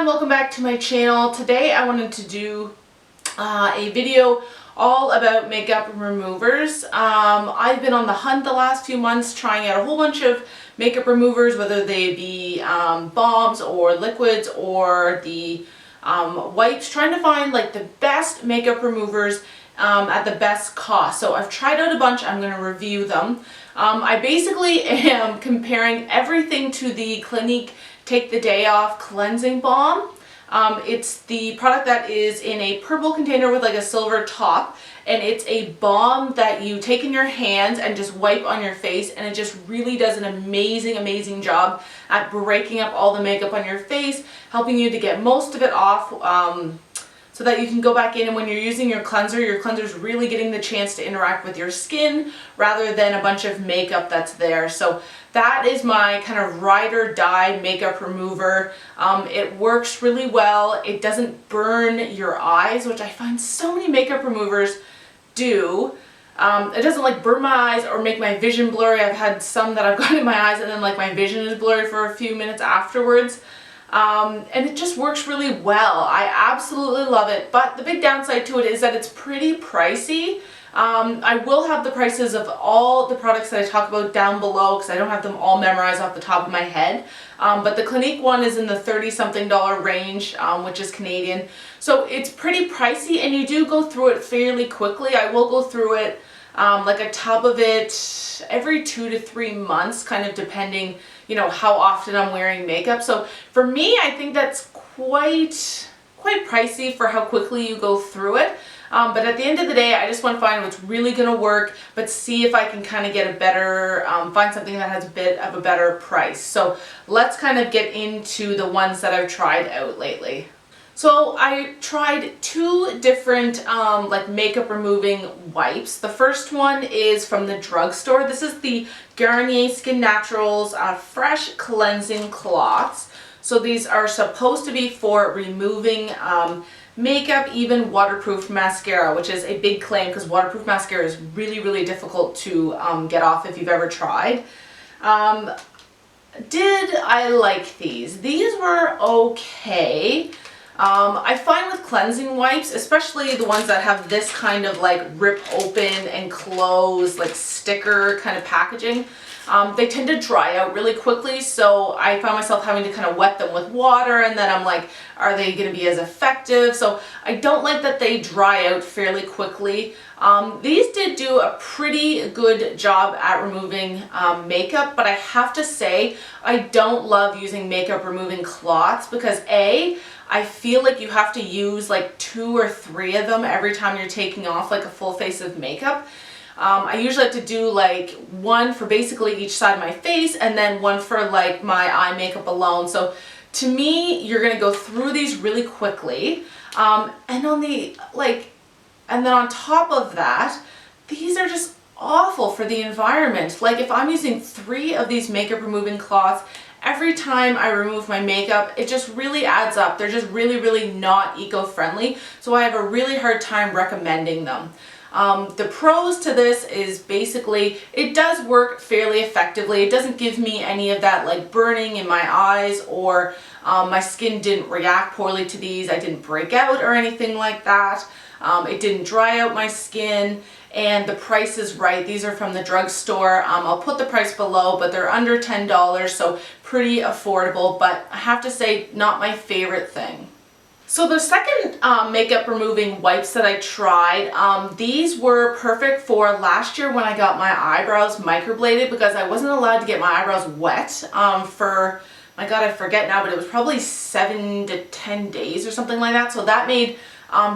welcome back to my channel. Today I wanted to do a video all about makeup removers. I've been on the hunt the last few months trying out a whole bunch of makeup removers, whether they be balms or liquids or the wipes, trying to find like the best makeup removers at the best cost. So I've tried out a bunch. I'm going to review them. I basically am comparing everything to the Clinique Take the Day Off Cleansing Balm. It's the product that is in a purple container with like a silver top, and it's a balm that you take in your hands and just wipe on your face, and it just really does an amazing job at breaking up all the makeup on your face, helping you to get most of it off, so that you can go back in, and when you're using your cleanser's really getting the chance to interact with your skin rather than a bunch of makeup that's there. So that is my kind of ride or die makeup remover. It works really well. It doesn't burn your eyes, which I find so many makeup removers do. It doesn't like burn my eyes or make my vision blurry. I've had some that I've got in my eyes and then like my vision is blurry for a few minutes afterwards. And it just works really well. I absolutely love it, but the big downside to it is that it's pretty pricey. I will have the prices of all the products that I talk about down below because I don't have them all memorized off the top of my head. But the Clinique one is in the $30-something range, which is Canadian. So it's pretty pricey, and you do go through it fairly quickly. I will go through it like a tub of it every 2 to 3 months, kind of depending, you know, how often I'm wearing makeup. So for me, I think that's quite pricey for how quickly you go through it. But at the end of the day, I just want to find what's really going to work, but see if I can kind of get a better, find something that has a bit of a better price. So let's kind of get into the ones that I've tried out lately. So I tried 2 different like makeup removing wipes. The first one is from the drugstore. This is the Garnier Skin Naturals Fresh Cleansing Cloths. So these are supposed to be for removing makeup, even waterproof mascara, which is a big claim because waterproof mascara is really difficult to get off if you've ever tried. Did I like these? These were okay. I find with cleansing wipes, especially the ones that have this kind of like rip open and close, like sticker kind of packaging, they tend to dry out really quickly. So I found myself having to kind of wet them with water, and then I'm like, are they going to be as effective? So I don't like that they dry out fairly quickly. These did do a pretty good job at removing makeup, but I have to say I don't love using makeup removing cloths because I feel like you have to use like 2 or 3 of them every time you're taking off like a full face of makeup. I usually have to do like 1 for basically each side of my face and then 1 for like my eye makeup alone. So to me, you're going to go through these really quickly. And on the and then on top of that, these are just awful for the environment. Like if I'm using 3 of these makeup removing cloths, every time I remove my makeup, it just really adds up. They're just really not eco-friendly. So I have a really hard time recommending them. The pros to this is basically it does work fairly effectively. It doesn't give me any of that like burning in my eyes, or my skin didn't react poorly to these. I didn't break out or anything like that. It didn't dry out my skin, and the price is right. These are from the drugstore. I'll put the price below, but they're under $10, so pretty affordable, but I have to say not my favorite thing. So the second makeup removing wipes that I tried, these were perfect for last year when I got my eyebrows microbladed, because I wasn't allowed to get my eyebrows wet for, my God, I forget now, but it was probably 7 to 10 days or something like that. So that made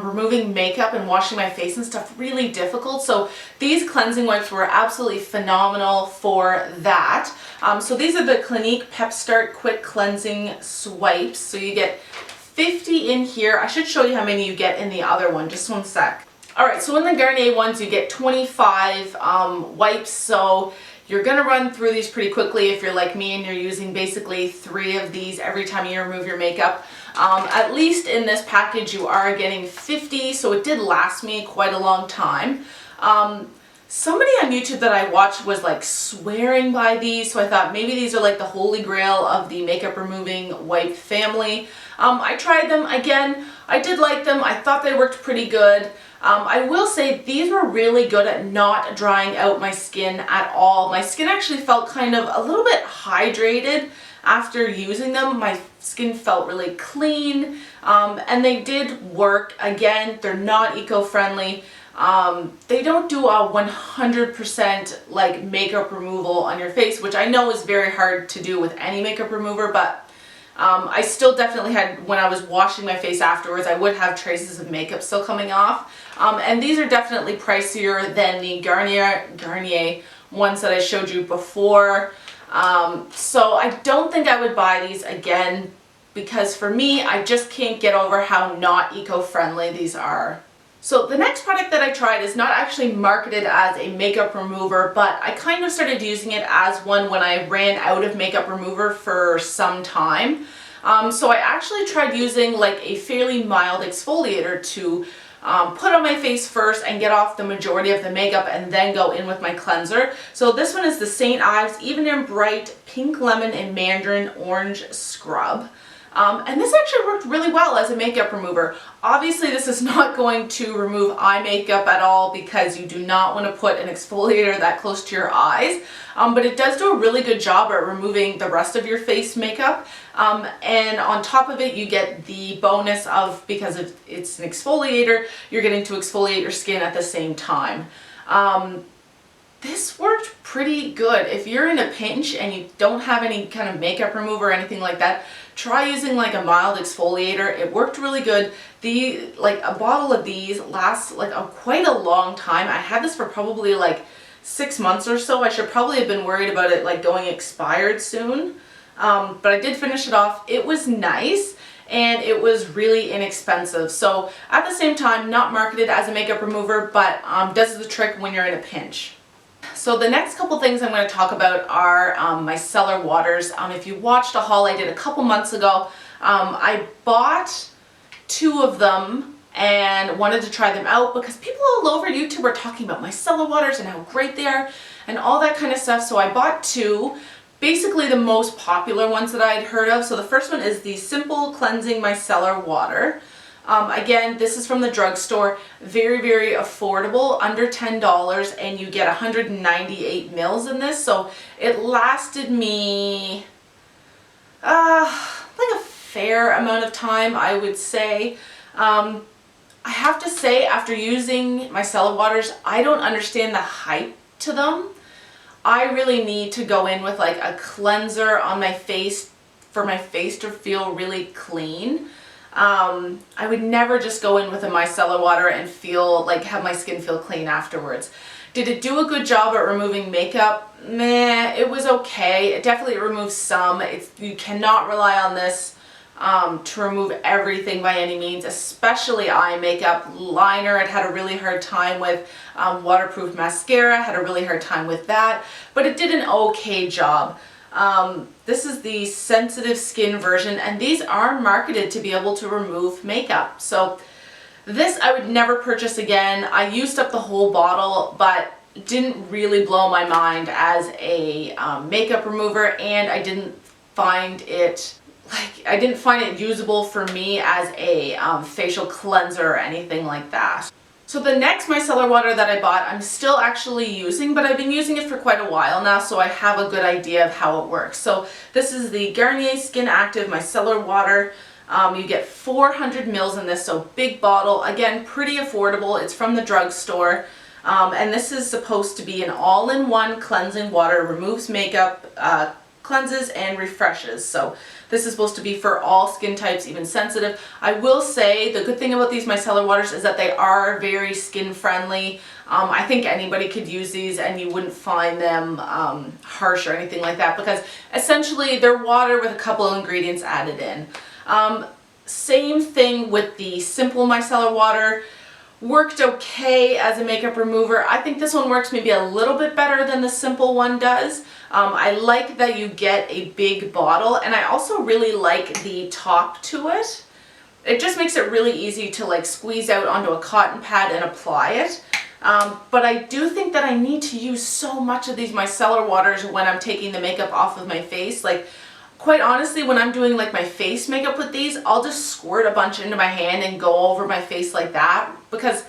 removing makeup and washing my face and stuff really difficult. So these cleansing wipes were absolutely phenomenal for that. So these are the Clinique Pep Start Quick Cleansing Swipes. So you get 50 in here. I should show you how many you get in the other one. Just one sec. Alright, so in the Garnier ones you get 25 wipes. So you're going to run through these pretty quickly if you're like me and you're using basically 3 of these every time you remove your makeup. At least in this package you are getting 50, so it did last me quite a long time. somebody on YouTube that I watched was like swearing by these, so I thought maybe these are like the holy grail of the makeup removing wipe family. I tried them again. I did like them. I thought they worked pretty good. I will say these were really good at not drying out my skin at all. My skin actually felt kind of a little bit hydrated after using them. My skin felt really clean, and they did work. Again, they're not eco-friendly. They don't do a 100% like makeup removal on your face, which I know is very hard to do with any makeup remover, but I still definitely had, when I was washing my face afterwards, I would have traces of makeup still coming off. And these are definitely pricier than the Garnier ones that I showed you before. So I don't think I would buy these again, because for me, I just can't get over how not eco-friendly these are. So the next product that I tried is not actually marketed as a makeup remover, but I kind of started using it as one when I ran out of makeup remover for some time. So I actually tried using like a fairly mild exfoliator to put on my face first and get off the majority of the makeup and then go in with my cleanser. So this one is the St.Ives Even in Bright Pink Lemon and Mandarin Orange Scrub. And this actually worked really well as a makeup remover. Obviously this is not going to remove eye makeup at all, because you do not want to put an exfoliator that close to your eyes, but it does do a really good job at removing the rest of your face makeup. And on top of it you get the bonus of, because it's an exfoliator, you're getting to exfoliate your skin at the same time. This worked pretty good. If you're in a pinch and you don't have any kind of makeup remover or anything like that, try using like a mild exfoliator. It worked really good. Like a bottle of these lasts like quite a long time. I had this for probably like 6 months or so. I should probably have been worried about it like going expired soon. But I did finish it off. It was nice and it was really inexpensive. So at the same time, not marketed as a makeup remover, but does the trick when you're in a pinch. So the next couple things I'm going to talk about are micellar waters. If you watched a haul I did a couple months ago, I bought 2 of them and wanted to try them out because people all over YouTube are talking about micellar waters and how great they are and all that kind of stuff. So I bought 2, basically the most popular ones that I had heard of. So the first one is the Simple Cleansing Micellar Water. Again, this is from the drugstore, very, very affordable, under $10, and you get 198 mils in this, so it lasted me like a fair amount of time, I would say. I have to say, after using micellar waters, I don't understand the hype to them. I really need to go in with like a cleanser on my face for my face to feel really clean. I would never just go in with a micellar water and feel like have my skin feel clean afterwards. Did it do a good job at removing makeup? Meh, it was okay. It definitely removes some. You cannot rely on this to remove everything by any means, especially eye makeup. Liner, it had a really hard time with. Waterproof mascara, had a really hard time with that, but it did an okay job. This is the sensitive skin version, and these are marketed to be able to remove makeup. So this I would never purchase again. I used up the whole bottle, but didn't really blow my mind as a makeup remover, and I didn't find it usable for me as a facial cleanser or anything like that. So the next micellar water that I bought, I'm still actually using, but I've been using it for quite a while now, so I have a good idea of how it works. So this is the Garnier SkinActive Micellar Water. You get 400 mils in this, so big bottle. Again, pretty affordable. It's from the drugstore. And this is supposed to be an all-in-one cleansing water, removes makeup, cleanses and refreshes. So this is supposed to be for all skin types, even sensitive. I will say the good thing about these micellar waters is that they are very skin friendly. I think anybody could use these and you wouldn't find them harsh or anything like that, because essentially they're water with a couple of ingredients added in. Same thing with the Simple Micellar Water. Worked okay as a makeup remover. I think this one works maybe a little bit better than the Simple one does. I like that you get a big bottle, and I also really like the top to it. It just makes it really easy to like squeeze out onto a cotton pad and apply it. But I do think that I need to use so much of these micellar waters when I'm taking the makeup off of my face. Like, quite honestly, when I'm doing like my face makeup with these, I'll just squirt a bunch into my hand and go over my face like that, because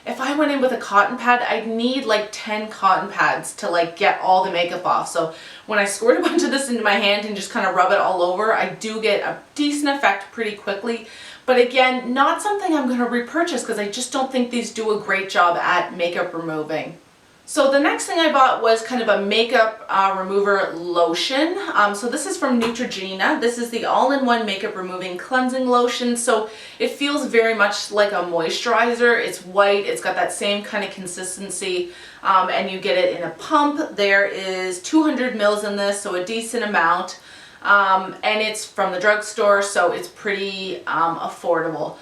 if I went in with a cotton pad, I'd need like 10 cotton pads to like get all the makeup off. So when I squirt a bunch of this into my hand and just kind of rub it all over, I do get a decent effect pretty quickly. But again, not something I'm going to repurchase because I just don't think these do a great job at makeup removing. So the next thing I bought was kind of a makeup remover lotion. So this is from Neutrogena. This is the all-in-one makeup removing cleansing lotion. So it feels very much like a moisturizer. It's white. It's got that same kind of consistency, and you get it in a pump. There is 200 mils in this, so a decent amount. And it's from the drugstore, so it's pretty affordable.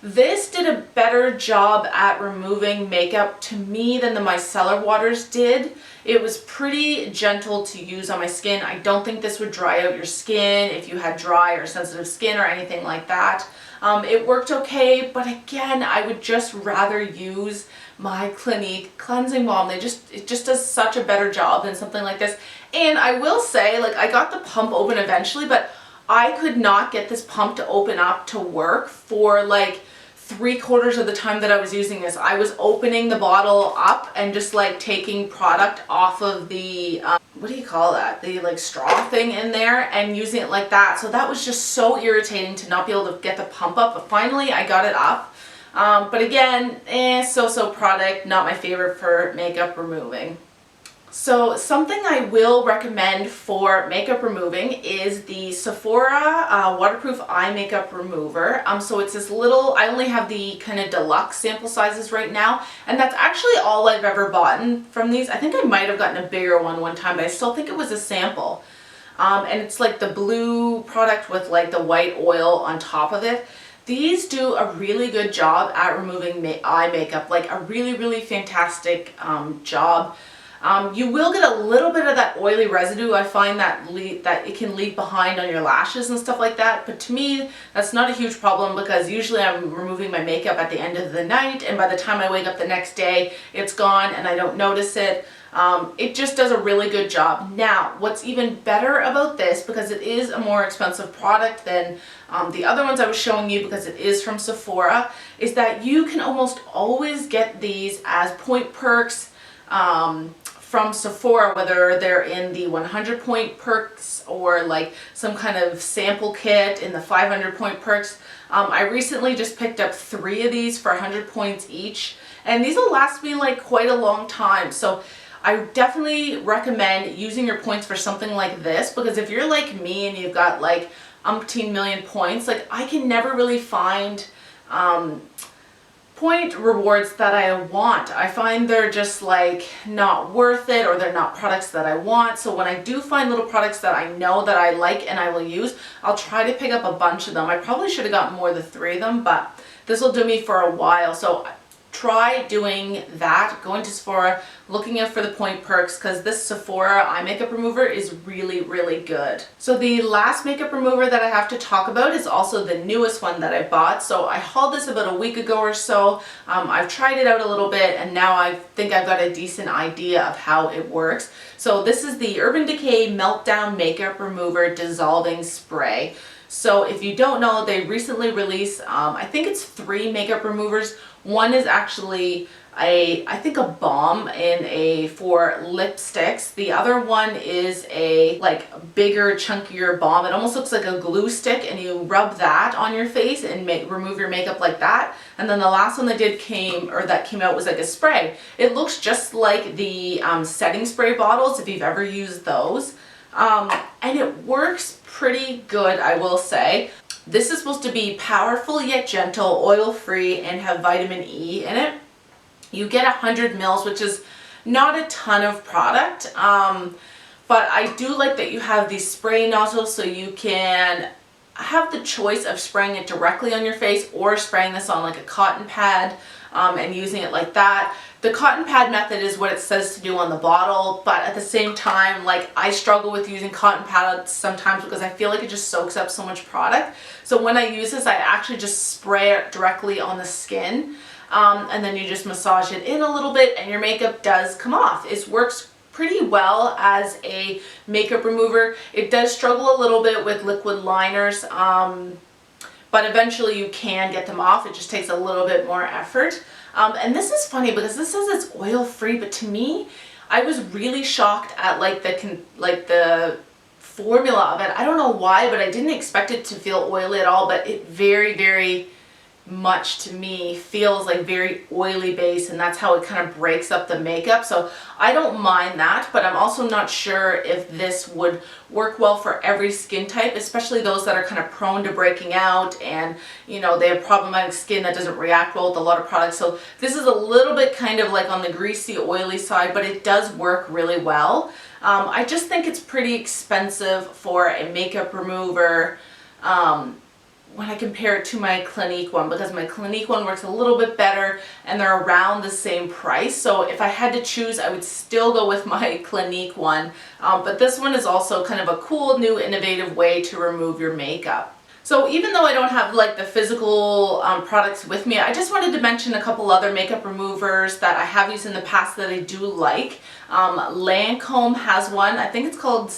This did a better job at removing makeup to me than the micellar waters did. It was pretty gentle to use on my skin. I don't think this would dry out your skin if you had dry or sensitive skin or anything like that. It worked okay, but again, I would just rather use my Clinique cleansing balm. It just does such a better job than something like this. And I will say, like, I got the pump open eventually, but I could not get this pump to open up to work for like 3/4 of the time that I was using this. I was opening the bottle up and just like taking product off of the, what do you call that? The like straw thing in there and using it like that. So that was just so irritating to not be able to get the pump up. But finally I got it up. But again, so-so product, not my favorite for makeup removing. So something I will recommend for makeup removing is the Sephora waterproof eye makeup remover. So it's this little, I only have the kind of deluxe sample sizes right now, and that's actually all I've ever bought from these. I think I might have gotten a bigger one time, but I still think it was a sample. And it's like the blue product with like the white oil on top of it. These do a really good job at removing eye makeup, like a really fantastic job. You will get a little bit of that oily residue. I find that it can leave behind on your lashes and stuff like that, but to me that's not a huge problem because usually I'm removing my makeup at the end of the night, and by the time I wake up the next day it's gone and I don't notice it. It just does a really good job. Now, what's even better about this, because it is a more expensive product than the other ones I was showing you because it is from Sephora, is that you can almost always get these as point perks from Sephora, whether they're in the 100 point perks or like some kind of sample kit in the 500 point perks. I recently just picked up 3 of these for 100 points each, and these will last me like quite a long time. So I definitely recommend using your points for something like this, because if you're like me and you've got like umpteen million points, like I can never really find point rewards that I want. I find they're just like not worth it, or they're not products that I want. So when I do find little products that I know that I like and I will use, I'll try to pick up a bunch of them. I probably should have gotten more than 3 of them, but this will do me for a while. So try doing that, going to Sephora, looking out for the point perks, because this Sephora eye makeup remover is really good. So the last makeup remover that I have to talk about is also the newest one that I bought. So I hauled this about a week ago or so. I've tried it out a little bit, and now I think I've got a decent idea of how it works. So this is the Urban Decay Meltdown Makeup Remover Dissolving Spray. So if you don't know, they recently released, I think it's 3 makeup removers. One is actually I think a balm for lipsticks. The other one is a like bigger, chunkier balm. It almost looks like a glue stick, and you rub that on your face and remove your makeup like that. And then the last one that came out was like a spray. It looks just like the setting spray bottles, if you've ever used those. And it works pretty good, I will say. This is supposed to be powerful yet gentle, oil-free, and have vitamin E in it. You get 100 mils, which is not a ton of product, but I do like that you have these spray nozzles, so you can have the choice of spraying it directly on your face or spraying this on like a cotton pad and using it like that. The cotton pad method is what it says to do on the bottle, but at the same time, like, I struggle with using cotton pads sometimes because I feel like it just soaks up so much product. So when I use this, I actually just spray it directly on the skin. and then you just massage it in a little bit and your makeup does come off. It works pretty well as a makeup remover. It does struggle a little bit with liquid liners, but eventually you can get them off. It just takes a little bit more effort. And this is funny because this says it's oil free, but to me, I was really shocked at like the formula of it. I don't know why, but I didn't expect it to feel oily at all, but it very much to me feels like very oily base, and that's how it kind of breaks up the makeup. So I don't mind that, but I'm also not sure if this would work well for every skin type, especially those that are kind of prone to breaking out and, you know, they have problematic skin that doesn't react well with a lot of products. So this is a little bit kind of like on the greasy, oily side, but it does work really well. I just think it's pretty expensive for a makeup remover when I compare it to my Clinique one, because my Clinique one works a little bit better and they're around the same price. So if I had to choose, I would still go with my Clinique one. But this one is also kind of a cool, new, innovative way to remove your makeup. So even though I don't have like the physical products with me, I just wanted to mention a couple other makeup removers that I have used in the past that I do like. Lancome has one. I think it's called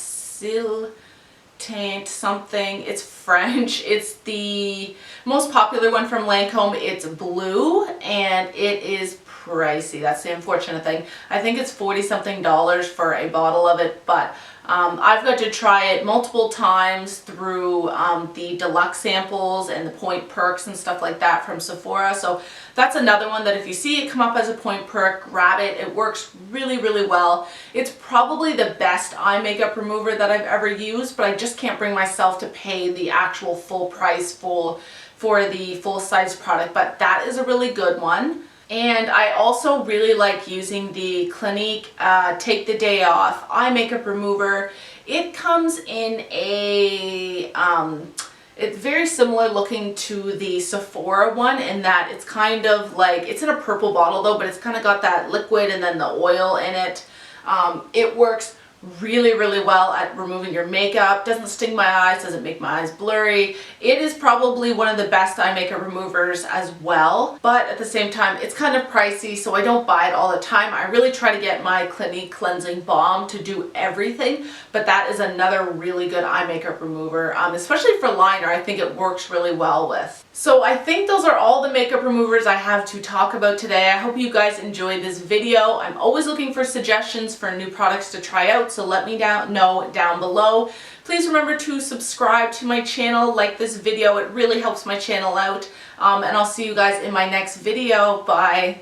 Teint something. It's French. It's the most popular one from Lancome. It's blue and it is pricey. That's the unfortunate thing. I think it's $40-something for a bottle of it, but I've got to try it multiple times through the deluxe samples and the point perks and stuff like that from Sephora. So that's another one that if you see it come up as a point perk, grab it. It works really well. It's probably the best eye makeup remover that I've ever used, but I just can't bring myself to pay the actual full price for the full size product, but that is a really good one. And I also really like using the Clinique Take the Day Off eye makeup remover. It comes in a, it's very similar looking to the Sephora one in that it's kind of like, it's in a purple bottle though, but it's kind of got that liquid and then the oil in it. It works really well at removing your makeup. Doesn't sting my eyes, doesn't make my eyes blurry. It is probably one of the best eye makeup removers as well, but at the same time it's kind of pricey, so I don't buy it all the time. I really try to get my Clinique cleansing balm to do everything, but that is another really good eye makeup remover, especially for liner. I think it works really well with. So I think those are all the makeup removers I have to talk about today. I hope you guys enjoyed this video. I'm always looking for suggestions for new products to try out, so let me know down below. Please remember to subscribe to my channel, like this video. It really helps my channel out. And I'll see you guys in my next video. Bye.